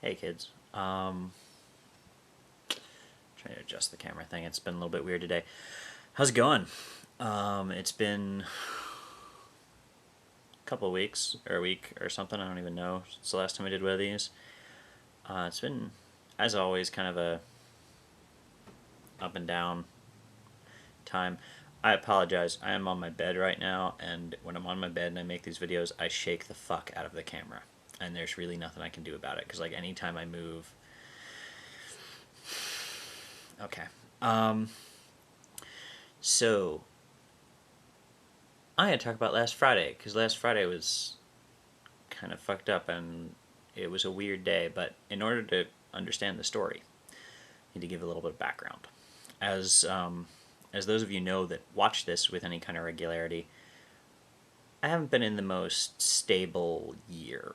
Hey kids. Trying to adjust the camera thing. It's been a little bit weird today. How's it going? It's been a couple of weeks or a week or something. I don't even know. It's the last time I did one of these. It's been, as always, kind of a up and down time. I apologize. I am on my bed right now, and when I'm on my bed and I make these videos, I shake the fuck out of the camera. And there's really nothing I can do about it, because like anytime I move. Okay. So I had to talk about last Friday, because last Friday was kind of fucked up and it was a weird day, but in order to understand the story, I need to give a little bit of background. As those of you know that watch this with any kind of regularity, I haven't been in the most stable year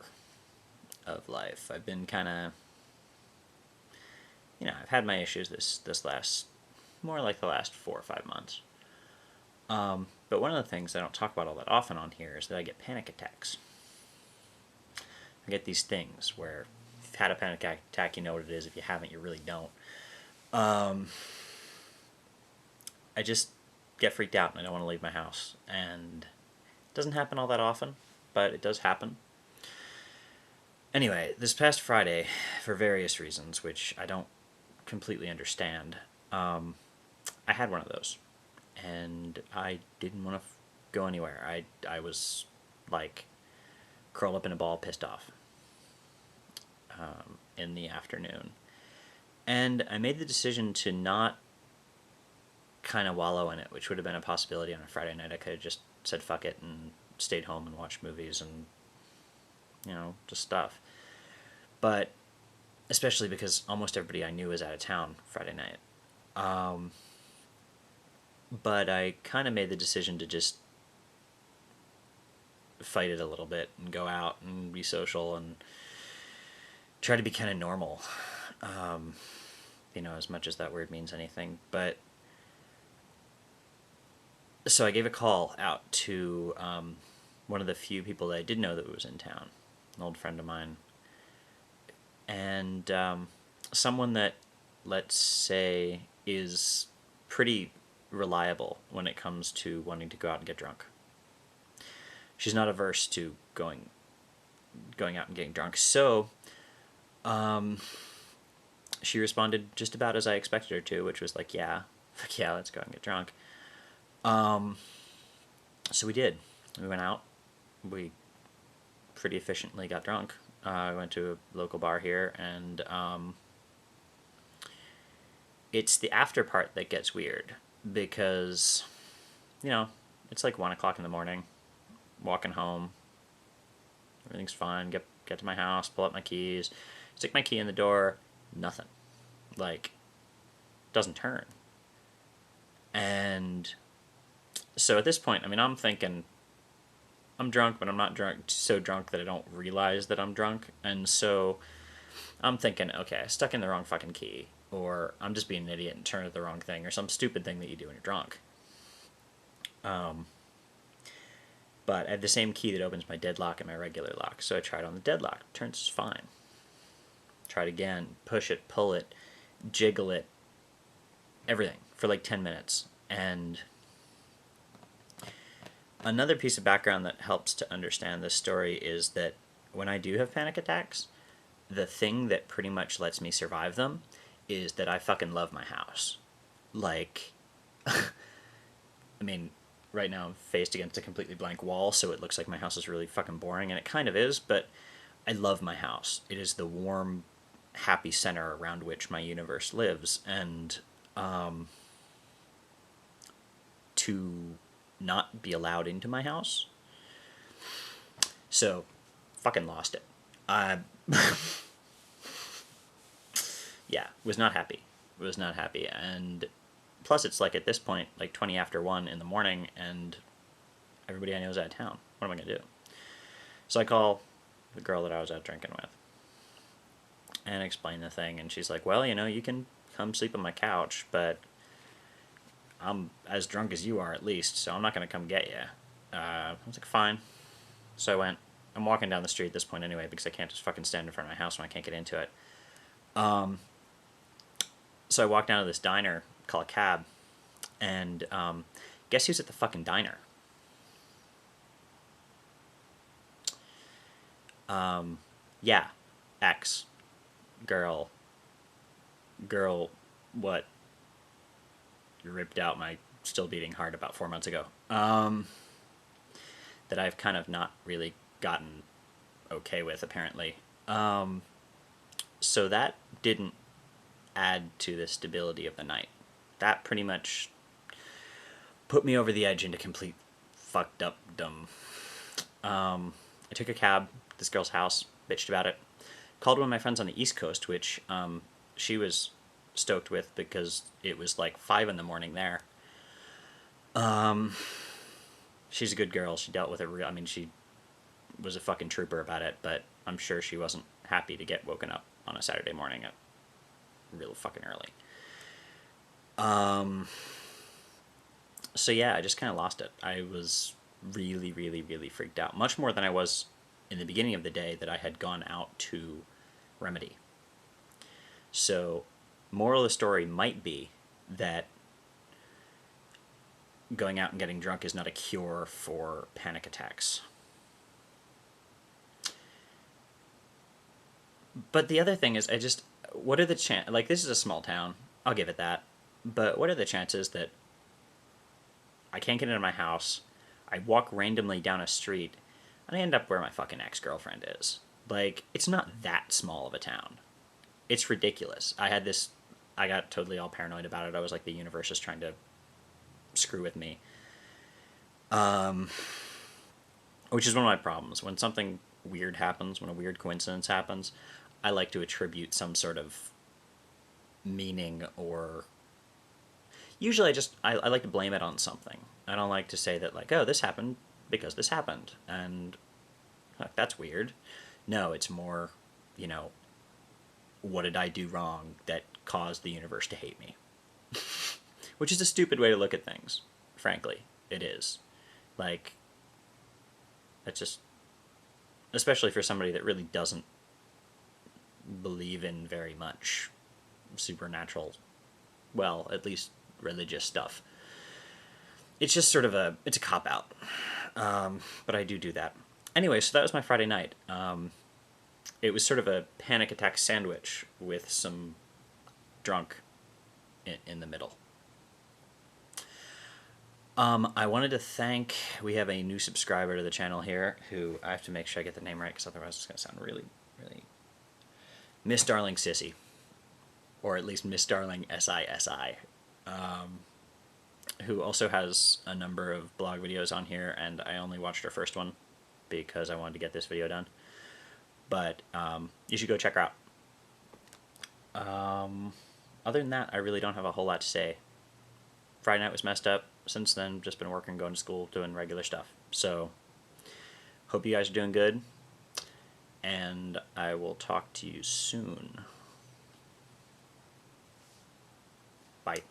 of life. I've been kind of, I've had my issues this last, more like the last 4 or 5 months. But one of the things I don't talk about all that often on here is that I get panic attacks. I get these things where if you've had a panic attack, you know what it is. If you haven't, you really don't. I just get freaked out and I don't want to leave my house. And it doesn't happen all that often, but it does happen. Anyway, this past Friday, for various reasons, which I don't completely understand, I had one of those. And I didn't want to go anywhere. I was like curled up in a ball, pissed off in the afternoon. And I made the decision to not kind of wallow in it, which would have been a possibility on a Friday night. I could have just said fuck it and stayed home and watched movies and, just stuff. But especially because almost everybody I knew was out of town Friday night. But I kind of made the decision to just fight it a little bit and go out and be social and try to be kind of normal. As much as that word means anything. But so I gave a call out to one of the few people that I did know that was in town, an old friend of mine, and someone that, let's say, is pretty reliable when it comes to wanting to go out and get drunk. She's not averse to going out and getting drunk. So she responded just about as I expected her to, which was like, yeah, fuck yeah, let's go out and get drunk. So we did. We went out. We pretty efficiently got drunk. I went to a local bar here, and it's the after part that gets weird, because, it's like 1 o'clock in the morning, walking home, everything's fine, get to my house, pull out my keys, stick my key in the door, nothing. Like, doesn't turn. And so at this point, I'm thinking, I'm drunk, but I'm not so drunk that I don't realize that I'm drunk. And so I'm thinking, okay, I stuck in the wrong fucking key, or I'm just being an idiot and turned at the wrong thing, or some stupid thing that you do when you're drunk. But I have the same key that opens my deadlock and my regular lock, so I tried on the deadlock. Turns fine. Tried again, push it, pull it, jiggle it, everything for like 10 minutes. And another piece of background that helps to understand this story is that when I do have panic attacks, the thing that pretty much lets me survive them is that I fucking love my house. Like, right now I'm faced against a completely blank wall, so it looks like my house is really fucking boring, and it kind of is, but I love my house. It is the warm, happy center around which my universe lives, and to not be allowed into my house, so fucking lost it. Yeah, was not happy. And plus it's like at this point, like 20 after 1 in the morning, and everybody I know is out of town. What am I gonna do? So I call the girl that I was out drinking with and explain the thing, and she's like, well, you can come sleep on my couch, but I'm as drunk as you are at least, so I'm not gonna come get you. I was like, fine. So I went I'm walking down the street at this point anyway because I can't just fucking stand in front of my house when I can't get into it. So I walked down to this diner, call a cab, and guess who's at the fucking diner? Yeah, ex, girl, what? Ripped out my still beating heart about 4 months ago. That I've kind of not really gotten okay with, apparently. So that didn't add to the stability of the night. That pretty much put me over the edge into complete fucked up dumb. I took a cab to this girl's house, bitched about it, called one of my friends on the East Coast, which she was stoked with because it was like 5 in the morning there. She's a good girl. She dealt with it I mean, she was a fucking trooper about it, but I'm sure she wasn't happy to get woken up on a Saturday morning at real fucking early. So yeah, I just kind of lost it. I was really, really, really freaked out. Much more than I was in the beginning of the day that I had gone out to remedy. So, moral of the story might be that going out and getting drunk is not a cure for panic attacks. But the other thing is, what are the chances? Like, this is a small town, I'll give it that. But what are the chances that I can't get into my house, I walk randomly down a street, and I end up where my fucking ex-girlfriend is? Like, it's not that small of a town. It's ridiculous. I got totally all paranoid about it. I was like, the universe is trying to screw with me. Which is one of my problems. When something weird happens, when a weird coincidence happens, I like to attribute some sort of meaning, or usually I like to blame it on something. I don't like to say that, like, oh, this happened because this happened, and that's weird. No, it's more, what did I do wrong that caused the universe to hate me? Which is a stupid way to look at things, frankly. It is. Like, it's just, especially for somebody that really doesn't believe in very much supernatural, well, at least religious stuff. It's just sort of it's a cop-out. But I do that. Anyway, so that was my Friday night. It was sort of a panic attack sandwich with some drunk in the middle. I wanted to thank, we have a new subscriber to the channel here, who, I have to make sure I get the name right, because otherwise it's going to sound really, really... Miss Darling Sissy. Or at least Miss Darling SISI. Who also has a number of blog videos on here, and I only watched her first one because I wanted to get this video done. But you should go check her out. Other than that, I really don't have a whole lot to say. Friday night was messed up. Since then, just been working, going to school, doing regular stuff. So, hope you guys are doing good, and I will talk to you soon. Bye.